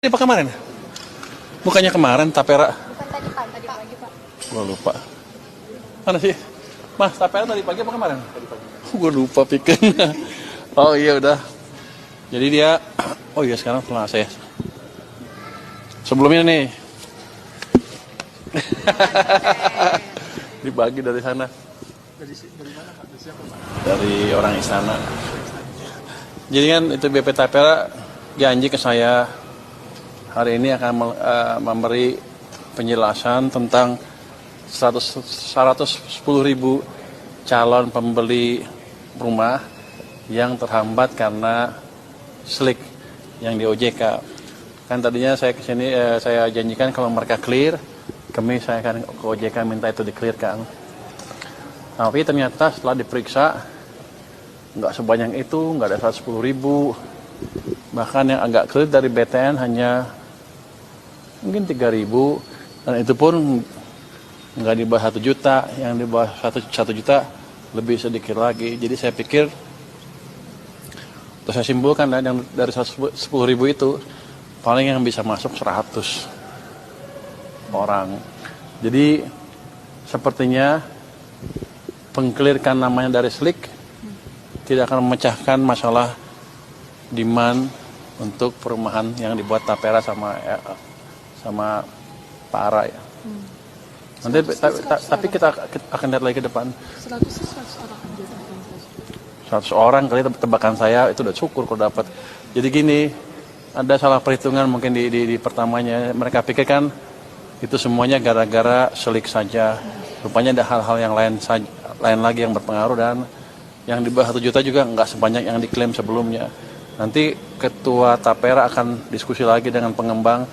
Apa kemarin? Bukannya kemarin Tapera? Bukan tadi pagi Pak. Gua lupa. Mana sih? Mas, Tapera tadi pagi apa kemarin? Tadi pagi. Gua lupa pikir. Oh iya udah. Jadi dia, oh iya sekarang setelah saya. Sebelumnya nih. Dibagi dari sana. Dari mana Pak? Dari siapa Pak? Dari orang istana. Jadi kan itu BP Tapera janji ke saya hari ini akan memberi penjelasan tentang 110.000 calon pembeli rumah yang terhambat karena slik yang di OJK. Kan tadinya saya kesini saya janjikan kalau mereka clear, kami saya akan ke OJK minta itu di-clearkan. Tapi ternyata setelah diperiksa nggak sebanyak itu, nggak ada 110.000. Bahkan yang agak clear dari BTN hanya mungkin 3.000, dan itu pun nggak di bawah 1 juta, yang di bawah 1 juta lebih sedikit lagi. Jadi saya pikir, terus saya simpulkan yang dari 110.000 itu paling yang bisa masuk 100 orang. Jadi sepertinya pengklirkan namanya dari slik tidak akan memecahkan masalah demand untuk perumahan yang dibuat Tapera sama Pak Ara ya. Nanti tapi kita akan lihat lagi ke depan. 100 orang aja. 100 orang kali tebakan saya itu udah syukur kalau dapat. Jadi gini, ada salah perhitungan mungkin di pertamanya. Mereka pikir kan itu semuanya gara-gara selik saja. Rupanya ada hal-hal yang lain lagi yang berpengaruh, dan yang di bawah 1 juta juga nggak sebanyak yang diklaim sebelumnya. Nanti Ketua Tapera akan diskusi lagi dengan pengembang,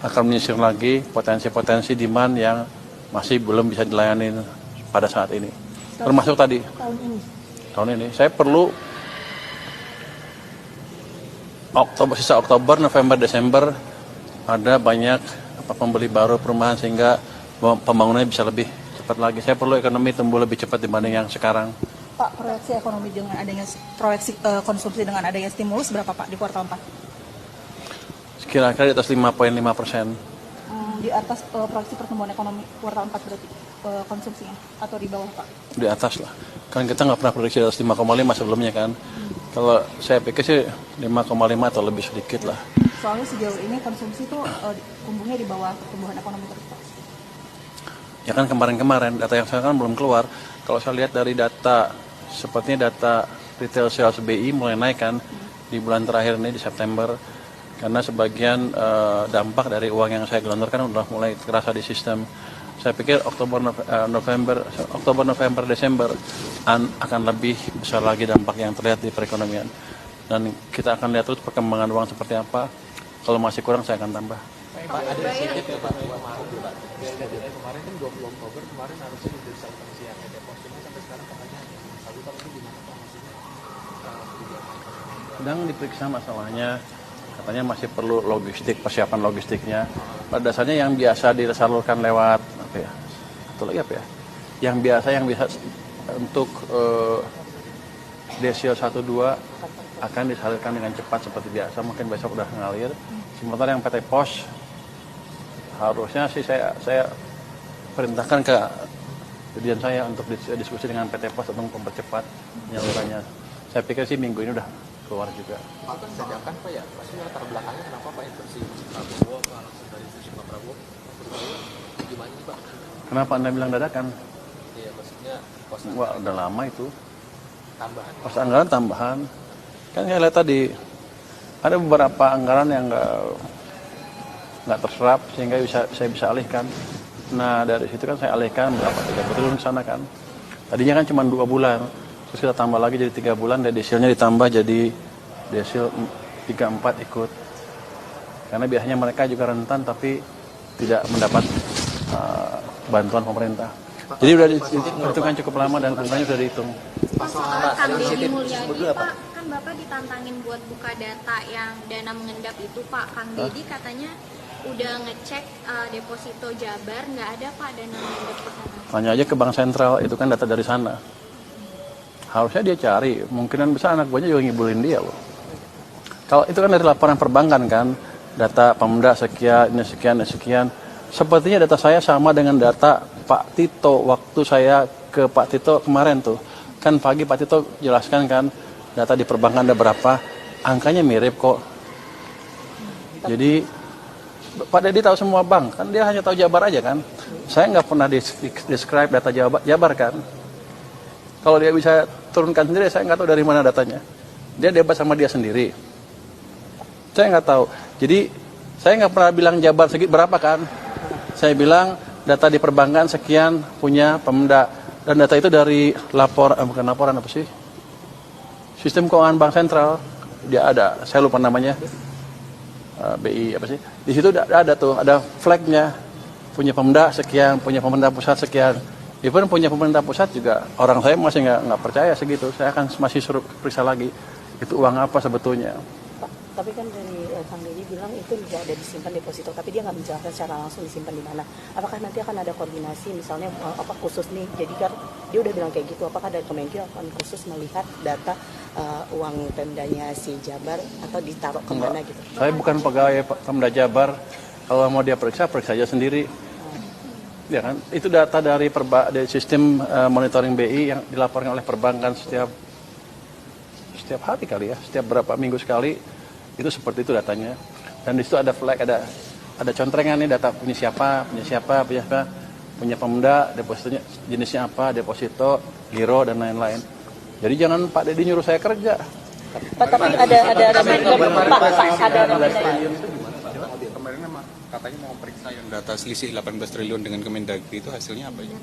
akan menyisir lagi potensi-potensi demand yang masih belum bisa dilayani pada saat ini. Termasuk tadi tahun ini saya perlu sisa Oktober, November, Desember ada banyak pembeli baru perumahan sehingga pembangunannya bisa lebih cepat lagi. Saya perlu ekonomi tumbuh lebih cepat dibanding yang sekarang. Pak, proyeksi ekonomi dengan adanya proyeksi konsumsi dengan adanya stimulus berapa Pak di kuartal 4? Kira-kira di atas 5,5%. Di atas proyeksi pertumbuhan ekonomi kuartal 4 berarti konsumsinya, atau di bawah Pak? Di atas lah. Kan kita nggak pernah prediksi di atas 5,5 sebelumnya kan. Kalau saya pikir sih 5,5 atau lebih sedikit lah. Soalnya sejauh ini konsumsi itu tumbuhnya di bawah pertumbuhan ekonomi terus Pak. Ya kan kemarin-kemarin data yang sekarang kan belum keluar. Kalau saya lihat dari data, sepertinya data retail sales BI mulai naik kan di bulan terakhir ini di September. Karena sebagian dampak dari uang yang saya gelontorkan udah mulai terasa di sistem. Saya pikir Oktober, November, Desember akan lebih besar lagi dampak yang terlihat di perekonomian. Dan kita akan lihat terus perkembangan uang seperti apa. Kalau masih kurang saya akan tambah. Pak, ada insentif ya Pak, kemarin kan 20 Oktober, kemarin harusnya disalurkan si yang deposit ini sampai sekarang katanya salurkan, itu gimana Pak, maksudnya? Sedang diperiksa masalahnya, katanya masih perlu logistik, persiapan logistiknya. Pada dasarnya yang biasa disalurkan lewat apa ya? Atau lagi apa ya? Yang biasa untuk desil 1-2 akan disalurkan dengan cepat seperti biasa, mungkin besok udah ngalir. Sementara yang PT Pos harusnya sih saya perintahkan ke dirjen saya untuk diskusi dengan PT Pos untuk mempercepat penyalurannya. Saya pikir sih minggu ini udah keluar juga. Pak, kan dadakan Pak ya, maksudnya latar belakangnya kenapa Pak intervensi Prabowo, Pak, langsung dari intervensi Pak Prabowo, gimana sih Pak? Kenapa Anda bilang dadakan? Iya, maksudnya pos Wah, udah lama itu. tambahan. Pos anggaran tambahan. Kan saya lihat tadi ada beberapa anggaran yang nggak terserap sehingga saya bisa alihkan. Nah dari situ kan saya alihkan berapa 3 triliun ke sana kan. Tadinya kan cuma 2 bulan, terus kita tambah lagi jadi 3 bulan, dan desilnya ditambah jadi desil 3-4 ikut. Karena biasanya mereka juga rentan tapi tidak mendapat bantuan pemerintah. Jadi udah dihitungan cukup lama dan angkanya sudah dihitung. Soal Kang Deddy Mulyadi Pak, kan Bapak ditantangin buat buka data yang dana mengendap itu Pak. Kang Deddy katanya udah ngecek deposito Jabar, nggak ada Pak dana mengendap ke sana. Tanya aja ke Bank Sentral, itu kan data dari sana. Harusnya dia cari, kemungkinan besar anak buahnya juga ngibulin dia loh. Kalau itu kan dari laporan perbankan kan, data Pemda sekian, ini sekian, ini sekian. Sepertinya data saya sama dengan data Pak Tito waktu saya ke Pak Tito kemarin tuh. Kan pagi Pak Tito jelaskan kan data di perbankan ada berapa, angkanya mirip kok. Jadi Pak Dedi tahu semua bank, kan dia hanya tahu Jabar aja kan. Saya nggak pernah describe data Jabar kan. Kalau dia bisa turunkan sendiri, saya nggak tahu dari mana datanya. Dia debat sama dia sendiri. Saya nggak tahu. Jadi saya nggak pernah bilang Jabar segit berapa kan. Saya bilang data di perbankan sekian punya Pemda. Dan data itu dari bukan laporan apa sih? Sistem Keuangan Bank Sentral. Dia ada, saya lupa namanya. BI apa sih? Di situ ada tuh, ada flagnya. Punya Pemda sekian, punya pemerintah pusat sekian. Even punya pemerintah pusat juga, orang saya masih nggak percaya segitu. Saya akan masih suruh periksa lagi. Itu uang apa sebetulnya? Tapi kan dari Kang Deddy bilang itu tidak ada disimpan deposito, tapi dia nggak menjelaskan secara langsung disimpan di mana. Apakah nanti akan ada koordinasi, misalnya apa khusus nih? Jadi kan dia udah bilang kayak gitu. Apakah dari Kemenkyu akan khusus melihat data uang Pemdanya si Jabar atau ditaruh kemana gitu? Saya bukan pegawai Pemda Jabar. Kalau mau dia periksa aja sendiri. Ya kan? Itu data dari sistem monitoring BI yang dilaporkan oleh perbankan setiap hari kali ya, setiap berapa minggu sekali. Itu seperti itu datanya. Dan di situ ada flag, ada contrengan nih data punya siapa, punya Pemda, depositonya jenisnya apa, deposito, giro dan lain-lain. Jadi jangan Pak Deddy nyuruh saya kerja. Pak, tapi ada Kemarin katanya mau periksa yang data selisih 18 triliun dengan Kemendagri itu hasilnya apa ya?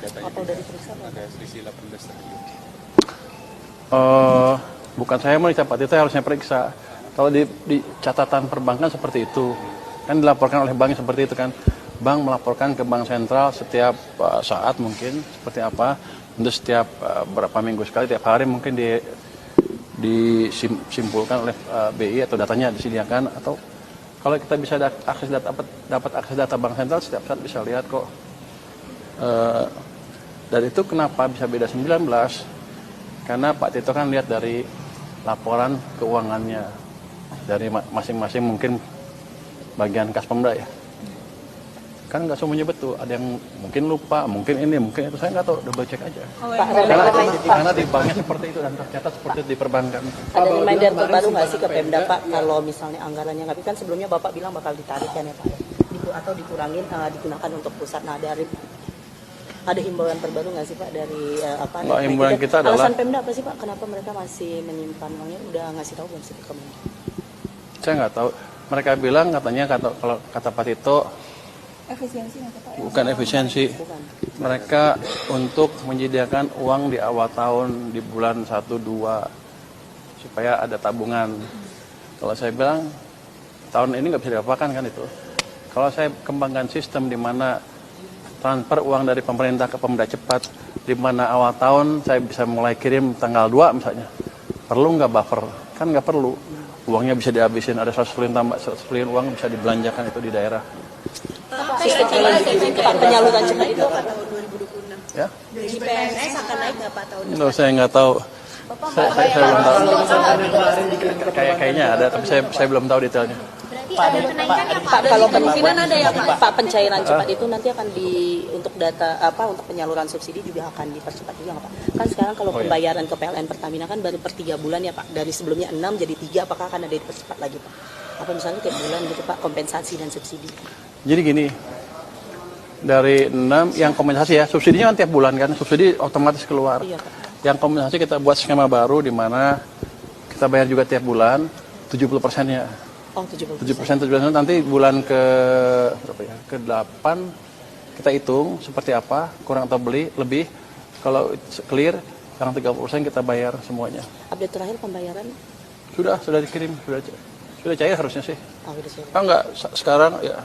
Datanya ada selisih 18 triliun. Bukan saya meriksa, Pak Tito harusnya periksa. Kalau di catatan perbankan seperti itu, kan dilaporkan oleh bank seperti itu kan. Bank melaporkan ke Bank Sentral setiap saat mungkin seperti apa. Untuk setiap berapa minggu sekali, tiap hari mungkin disimpulkan oleh BI atau datanya disediakan. Atau kalau kita bisa dapat akses data Bank Sentral setiap saat bisa lihat kok. Dan itu kenapa bisa beda 19? Karena Pak Tito kan lihat dari laporan keuangannya dari masing-masing mungkin bagian kas Pemda ya. Kan nggak semuanya betul, ada yang mungkin lupa, mungkin ini, mungkin itu, saya nggak tahu, double check aja. Karena di banknya seperti itu dan ternyata seperti itu di perbankan. Ada reminder terbaru nggak sih ke Pemda Pak kalau misalnya anggarannya nggak, kan sebelumnya Bapak bilang bakal ditarik kan ya Pak, atau dikurangin digunakan untuk pusat. Nah ada himbauan terbaru nggak sih Pak dari himbauan kita adalah alasan Pemda apa sih Pak? Kenapa mereka masih menyimpan uangnya? Udah ngasih tahu belum sih ke Kementerian? Saya nggak tahu. Mereka bilang katanya kalau kata Pak Tito Efisiensi nggak Pak? bukan efisiensi. Mereka untuk menyediakan uang di awal tahun di bulan 1-2 supaya ada tabungan. Kalau saya bilang tahun ini nggak bisa diapakan kan itu. Kalau saya kembangkan sistem di mana transfer uang dari pemerintah ke Pemda cepat, di mana awal tahun saya bisa mulai kirim tanggal 2 misalnya. Perlu nggak buffer? Kan nggak perlu. Uangnya bisa dihabisin, ada 100 triliun tambah 100 triliun uang bisa dibelanjakan itu di daerah. Sistem penyaluran cepat itu akan tahun 2026. Ya? Gaji PNS akan naik nggak Pak tahun No, saya nggak tahu. Saya belum tahu. Kayaknya ada, tapi saya belum tahu detailnya. Berarti ada kenaikan ya Pak? kalau kemungkinan ada ya Pak, pencairan cepat itu nanti akan untuk data untuk penyaluran subsidi juga akan dipercepat juga nggak Pak? Kan sekarang kalau pembayaran ke PLN Pertamina kan baru per 3 bulan ya Pak, dari sebelumnya 6 jadi 3, apakah akan ada dipercepat lagi Pak? Apa misalnya tiap bulan gitu Pak, kompensasi dan subsidi? Jadi gini, dari 6 yang kompensasi ya, subsidinya kan tiap bulan kan, subsidi otomatis keluar. Iya Pak. Yang kompensasi kita buat skema baru di mana kita bayar juga tiap bulan 70%-nya. Oh, 70%. 70% nanti bulan ke-8 kita hitung seperti apa, kurang atau lebih. Kalau clear, yang 30% kita bayar semuanya. Update terakhir pembayaran? Sudah dikirim, sudah cair harusnya sih. Oh, sudah siap. Enggak, sekarang ya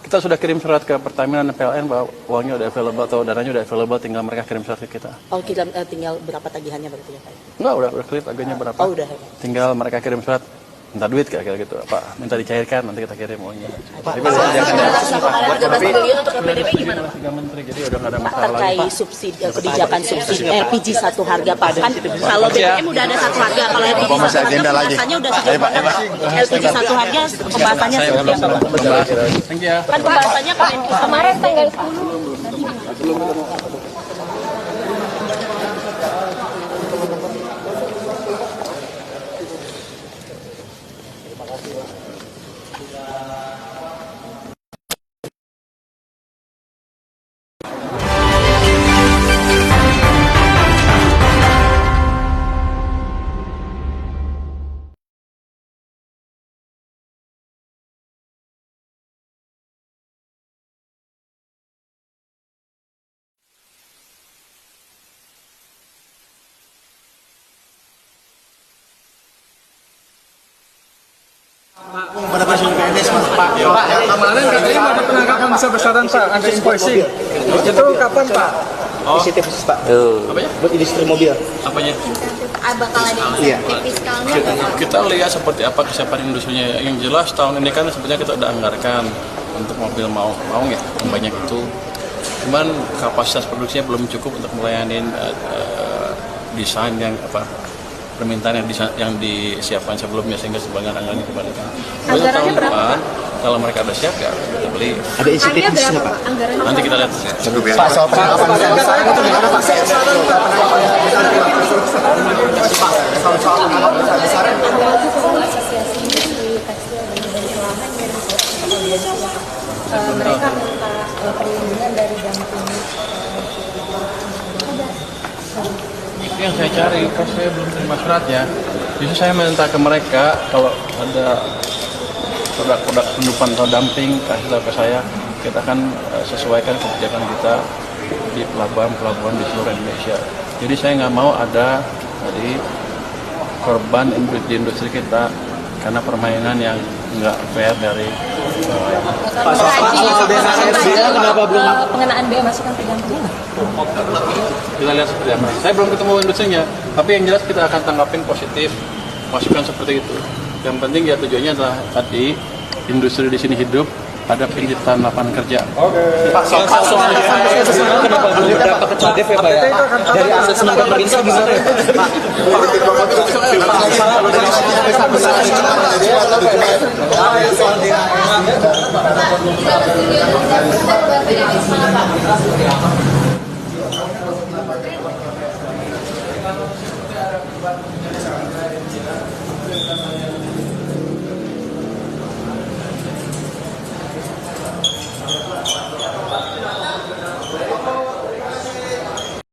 kita sudah kirim surat ke Pertamina dan PLN bahwa uangnya udah available atau dananya udah available, tinggal mereka kirim surat ke kita. Oh, kita tinggal berapa tagihannya berarti ya Pak? Enggak, udah clear tagihannya berapa. Oh, udah. Tinggal mereka kirim surat minta duit kira-kira gitu, Pak minta dicairkan nanti kita kirim uangnya. Pak, 13 triliun untuk PDP gimana Pak? 3 menteri jadi udah nggak ada Pak, masalah lagi. terkait subsidi kebijakan subsidi LPG satu harga Pak, kan kalau BBM udah ada satu harga, kalau LPG satu harga pembahasannya udah sejauh mana Pak? LPG satu harga pembahasannya Saya seperti belum apa Pak? membahas. Thank you ya. Kan pembahasannya kemarin tanggal 10. Pada presiden PNS Pak. Kemarin katanya ada penangkapan besar-besaran Pak, ada invoicing. Itu kapan Pak? Inisiatif Pak. Apanya? Buat industri mobil. Apanya? Bakal ada insentif fiskalnya nggak, Pak? Kita lihat seperti apa kesiapan industrinya. Yang jelas tahun ini kan sebenarnya kita udah anggarkan untuk mobil maung ya, yang banyak itu. Cuman kapasitas produksinya belum cukup untuk melayani desain yang permintaan yang disiapkan sebelumnya, sehingga sebagian anggarannya dikembalikan. Untuk tahun depan kalau mereka ada siap ya kita beli. Ada inisiatif khususnya Pak. Nanti kita lihat. Pak soal penangkapan itu gimana Pak? Besar-besaran. Asosiasi Industri Tekstil dan Filament dari mereka minta perlindungan dari dumping. Itu yang saya cari, pas saya belum terima suratnya. Justru saya minta ke mereka kalau ada produk-produk penutupan atau dumping, kasih tahu ke saya. Kita akan sesuaikan kebijakan kita di pelabuhan-pelabuhan di seluruh Indonesia. Jadi saya nggak mau ada dari korban di industri kita karena permainan yang nggak fair dari Pak soal kenapa belum? Pengenaan bea masukan tergantung. kita lihat seperti apa. Saya belum ketemu industrinya, tapi yang jelas kita akan tanggapin positif masukan seperti itu. Yang penting ya tujuannya adalah tadi industri di sini hidup, ada penciptaan lapangan kerja. Pak soal kenapa belum berdapat kecatif ya Pak ya? Dari asesmen pemerintah gimana ya Pak?